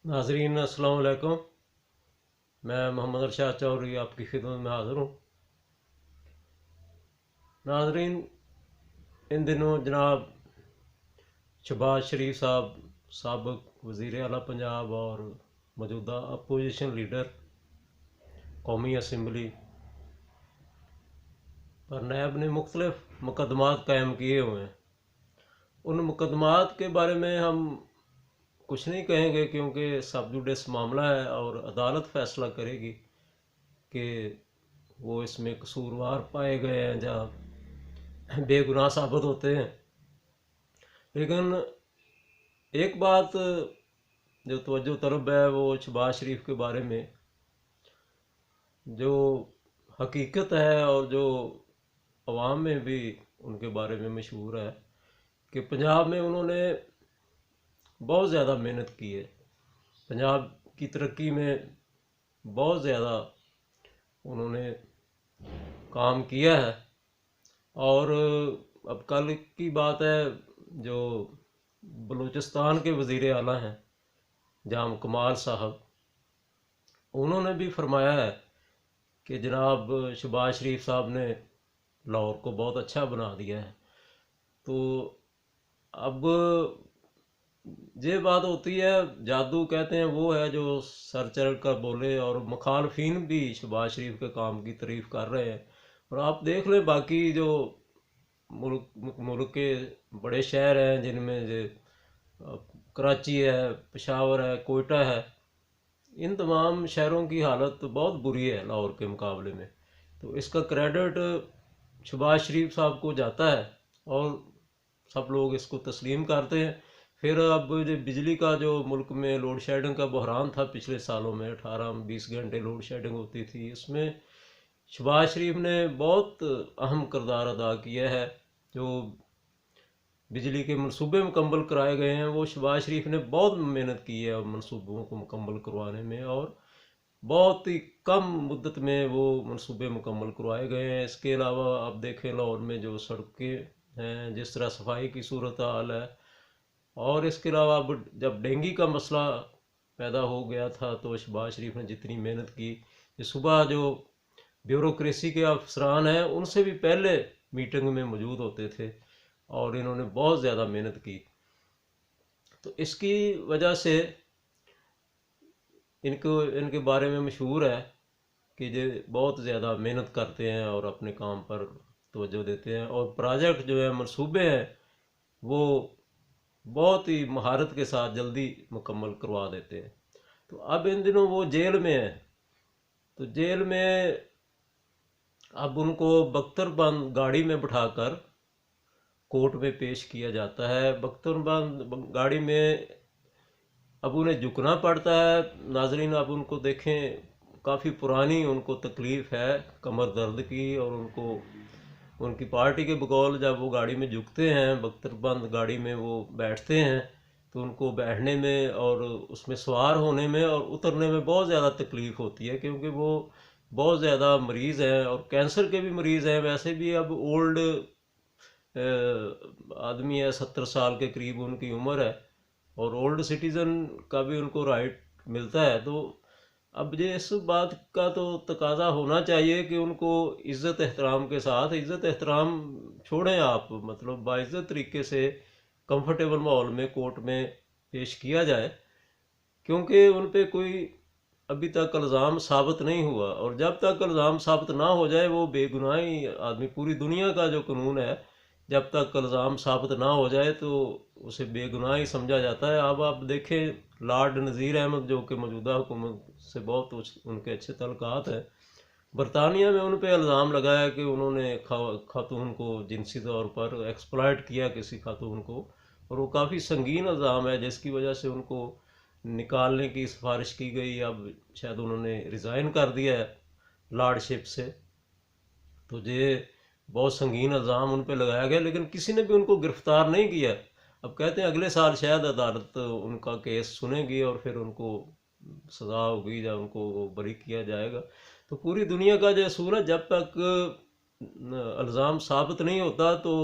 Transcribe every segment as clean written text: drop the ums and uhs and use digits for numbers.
नाजरीन अस्सलाम वालेकुम। मैं मोहम्मद अरशाद चौधरी आपकी खिदमत में हाज़िर हूँ। नाजरीन, इन दिनों जनाब शहबाज शरीफ साहब, साबिक़ वज़ीर आला पंजाब और मौजूदा अपोजिशन लीडर कौमी असम्बली पर नैब ने मुख्तलिफ़ मुकदमात कायम किए हुए हैं। उन मुकदमात के बारे में हम कुछ नहीं कहेंगे क्योंकि सब जुडिस मामला है और अदालत फ़ैसला करेगी कि वो इसमें कसूरवार पाए गए हैं या बेगुनाह साबित होते हैं। लेकिन एक बात जो तवज्जो तलब है वो शहबाज शरीफ के बारे में जो हकीकत है और जो अवाम में भी उनके बारे में मशहूर है कि पंजाब में उन्होंने बहुत ज़्यादा मेहनत की है। पंजाब की तरक्की में बहुत ज़्यादा उन्होंने काम किया है। और अब कल की बात है, जो बलूचिस्तान के वज़ीर आला हैं जाम कमाल साहब, उन्होंने भी फरमाया है कि जनाब शहबाज शरीफ साहब ने लाहौर को बहुत अच्छा बना दिया है। तो अब ये बात होती है, जादू कहते हैं वो है जो सर चढ़ कर बोले, और मुखालफिन भी शहबाज शरीफ के काम की तारीफ़ कर रहे हैं। और आप देख लें बाकी जो मुल्क के बड़े शहर हैं जिनमें जो कराची है, पेशावर है, कोयटा है, इन तमाम शहरों की हालत बहुत बुरी है लाहौर के मुकाबले में। तो इसका क्रेडिट शहबाज शरीफ साहब को जाता है और सब लोग इसको तस्लीम करते हैं। फिर अब जो बिजली का जो मुल्क में लोड शेडिंग का बहरान था पिछले सालों में, 18-20 घंटे लोड शेडिंग होती थी, इसमें शहबाज शरीफ ने बहुत अहम किरदार अदा किया है। जो बिजली के मंसूबे मुकम्मल कराए गए हैं वो शहबाज शरीफ ने बहुत मेहनत की है मंसूबों को मुकम्मल करवाने में, और बहुत ही कम मुद्दत में वो मंसूबे मुकम्मल करवाए गए हैं। इसके अलावा आप देखें लाहौर में जो सड़कें हैं, जिस तरह सफाई की सूरत हाल है, और इसके अलावा अब जब डेंगू का मसला पैदा हो गया था तो शहबाज शरीफ ने जितनी मेहनत की, ये सुबह जो ब्यूरोक्रेसी के अफसरान हैं उनसे भी पहले मीटिंग में मौजूद होते थे, और इन्होंने बहुत ज़्यादा मेहनत की। तो इसकी वजह से इनको इनके बारे में मशहूर है कि ये बहुत ज़्यादा मेहनत करते हैं और अपने काम पर तवज्जो देते हैं, और प्रोजेक्ट जो है मंसूबे हैं वो बहुत ही महारत के साथ जल्दी मुकम्मल करवा देते हैं। तो अब इन दिनों वो जेल में है। तो जेल में अब उनको बख्तरबंद गाड़ी में बिठाकर कोर्ट में पेश किया जाता है। बख्तरबंद गाड़ी में अब उन्हें झुकना पड़ता है। नाजरीन आप उनको देखें, काफ़ी पुरानी उनको तकलीफ़ है कमर दर्द की, और उनको उनकी पार्टी के बकौल जब वो गाड़ी में झुकते हैं, बख्तरबंद गाड़ी में वो बैठते हैं, तो उनको बैठने में और उसमें सवार होने में और उतरने में बहुत ज़्यादा तकलीफ़ होती है, क्योंकि वो बहुत ज़्यादा मरीज़ हैं और कैंसर के भी मरीज़ हैं। वैसे भी अब ओल्ड आदमी है, 70 साल के करीब उनकी उम्र है, और ओल्ड सिटीज़न का भी उनको राइट मिलता है। तो अब ये इस बात का तो तकाजा होना चाहिए कि उनको इज़्ज़त एहतराम के साथ, इज़्ज़त एहतराम छोड़ें आप, मतलब बाइज़्ज़त तरीके से कंफर्टेबल माहौल में कोर्ट में पेश किया जाए, क्योंकि उन पे कोई अभी तक इल्ज़ाम साबित नहीं हुआ, और जब तक इल्ज़ाम साबित ना हो जाए वो बेगुनाही आदमी, पूरी दुनिया का जो कानून है, जब तक इल्ज़ाम साबित ना हो जाए तो उसे बेगुनाह ही समझा जाता है। अब आप देखें लॉर्ड नज़ीर अहमद जो कि मौजूदा हुकूमत से बहुत उनके अच्छे तल्लुकात हैं, बरतानिया में उन पर इल्ज़ाम लगाया कि उन्होंने खातून को जिनसी तौर पर एक्सप्लॉइट किया, किसी खातून को, और वो काफ़ी संगीन इल्ज़ाम है जिसकी वजह से उनको निकालने की सिफारिश की गई। अब शायद उन्होंने रिज़ाइन कर दिया है लॉर्डशिप से। तो ये बहुत संगीन इल्ज़ाम उन पर लगाया गया, लेकिन किसी ने भी उनको गिरफ़्तार नहीं किया। अब कहते हैं अगले साल शायद अदालत उनका केस सुनेगी और फिर उनको सज़ा होगी या उनको बरी किया जाएगा। तो पूरी दुनिया का जो असूल है, जब तक इल्ज़ाम साबित नहीं होता तो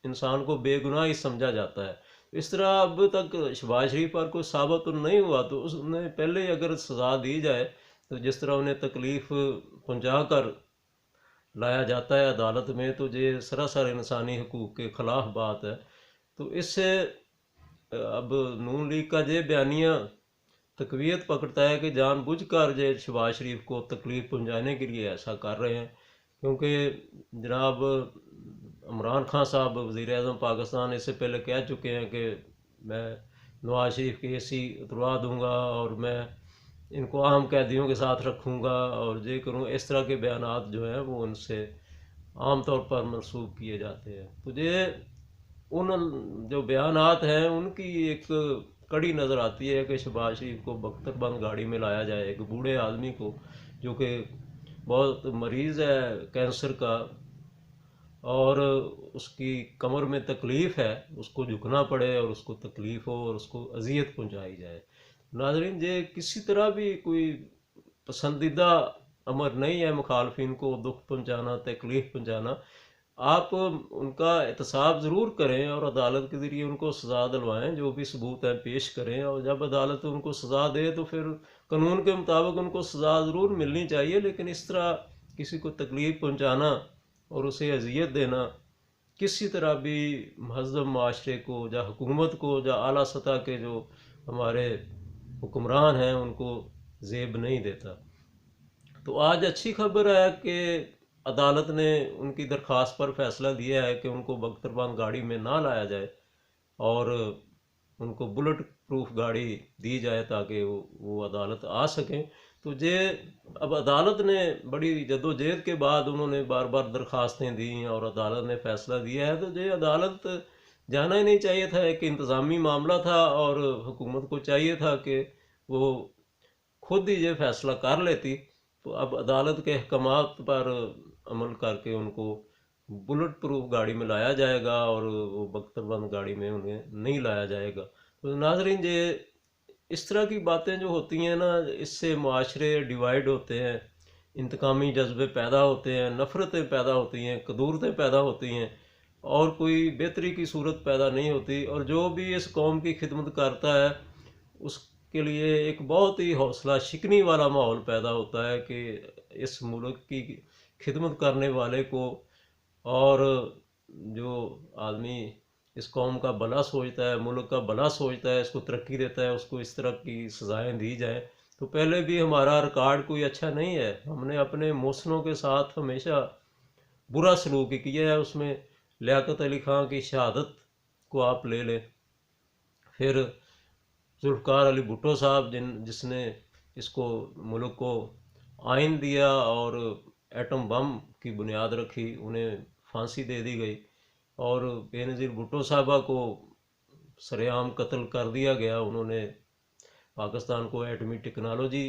इंसान को बेगुनाह ही समझा जाता है। इस तरह अब तक शहबाज शरीफ पर कोई साबित तो नहीं हुआ, तो उसने पहले ही अगर सज़ा दी जाए, तो जिस तरह उन्हें तकलीफ़ पहुंचा कर लाया जाता है अदालत में, तो ये सरासर इंसानी हकूक़ के ख़िलाफ़ बात है। तो इससे अब नून लीग का ये बयानिया तकवीत पकड़ता है कि जानबूझकर जो शहबाज शरीफ को तकलीफ़ पहुंचाने के लिए ऐसा कर रहे हैं, क्योंकि जनाब इमरान खान साहब वज़ीर आज़म पाकिस्तान इससे पहले कह चुके हैं कि मैं नवाज शरीफ की एसी उतरवा दूंगा और मैं इनको आम कैदियों के साथ रखूंगा और ये करूँ। इस तरह के बयानात जो हैं वो उनसे आम तौर पर मंसूब किए जाते हैं। तो ये उन जो बयानात हैं उनकी एक कड़ी नज़र आती है कि शहबाज शरीफ को बख्तरबंद गाड़ी में लाया जाए, एक बूढ़े आदमी को जो कि बहुत मरीज़ है कैंसर का और उसकी कमर में तकलीफ़ है, उसको झुकना पड़े और उसको तकलीफ़ हो और उसको अजियत पहुंचाई जाए। नाज़रीन, ये किसी तरह भी कोई पसंदीदा अमर नहीं है मुखालफिन को दुख पहुंचाना, तकलीफ़ पहुंचाना। आप उनका एहतसाब ज़रूर करें और अदालत के ज़रिए उनको सज़ा दिलवाएं, जो भी सबूत हैं पेश करें, और जब अदालत उनको सज़ा दे तो फिर कानून के मुताबिक उनको सज़ा ज़रूर मिलनी चाहिए। लेकिन इस तरह किसी को तकलीफ़ पहुंचाना और उसे अजियत देना किसी तरह भी महज़ब माशरे को या हुकूमत को या आला सतह के जो हमारे हुक्मरान हैं उनको ज़ेब नहीं देता। तो आज अच्छी खबर है कि अदालत ने उनकी दरख्वास्त पर फैसला दिया है कि उनको बख्तरबंद गाड़ी में ना लाया जाए और उनको बुलेट प्रूफ गाड़ी दी जाए ताकि वो अदालत आ सकें। तो ये अब अदालत ने बड़ी जद्दोजहद के बाद उन्होंने बार बार दरख्वास्तें दी और अदालत ने फ़ैसला दिया है। तो ये अदालत जाना ही नहीं चाहिए था, एक इंतज़ामी मामला था और हुकूमत को चाहिए था कि वो खुद ही ये फैसला कर लेती। तो अब अदालत के अहकामात पर अमल करके उनको बुलेट प्रूफ गाड़ी में लाया जाएगा और वो बख्तरबंद गाड़ी में उन्हें नहीं लाया जाएगा। तो नाजरीन, ये इस तरह की बातें जो होती हैं ना, इससे माशरे डिवाइड होते हैं, इंतकामी जज्बे पैदा होते हैं, नफ़रतें पैदा होती हैं, कदूरतें पैदा होती हैं और कोई बेहतरी की सूरत पैदा नहीं होती। और जो भी इस कौम की खिदमत करता है उसके लिए एक बहुत ही हौसला शिकनी वाला माहौल पैदा होता है कि इस मुल्क की खिदमत करने वाले को और जो आदमी इस कौम का भला सोचता है, मुल्क का भला सोचता है, इसको तरक्की देता है, उसको इस तरह की सज़ाएं दी जाएं। तो पहले भी हमारा रिकॉर्ड कोई अच्छा नहीं है, हमने अपने मौसनों के साथ हमेशा बुरा सलूक किया है। उसमें लियाकत अली खां की शहादत को आप ले लें, फिर जुल्फ़िकार अली भुट्टो साहब जिसने इसको मुल्क को आइन दिया और एटम बम की बुनियाद रखी, उन्हें फांसी दे दी गई और बेनज़ीर भुट्टो साहबा को सरेआम कत्ल कर दिया गया। उन्होंने पाकिस्तान को एटमी टेक्नोलॉजी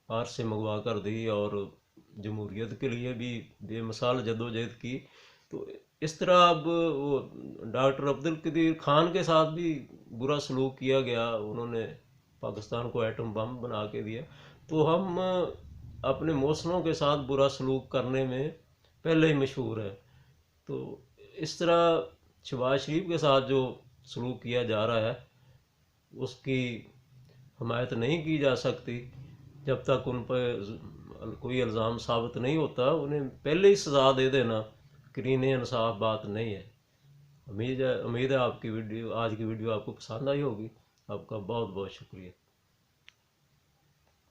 बाहर से मंगवा कर दी और जमहूरियत के लिए भी बेमिसाल जद्दोजहद की। तो इस तरह अब वो डॉक्टर अब्दुल कदीर खान के साथ भी बुरा सलूक किया गया, उन्होंने पाकिस्तान को एटम बम बना के दिया। तो हम अपने मौसनों के साथ बुरा सलूक करने में पहले ही मशहूर है। तो इस तरह शहबाज शरीफ के साथ जो सलूक किया जा रहा है उसकी हमायत नहीं की जा सकती जब तक उन पर कोई इल्ज़ाम साबित नहीं होता। उन्हें पहले ही सज़ा दे देना करीन इंसाफ बात नहीं है। उम्मीद है आपकी वीडियो, आज की वीडियो आपको पसंद आई होगी। आपका बहुत बहुत शुक्रिया।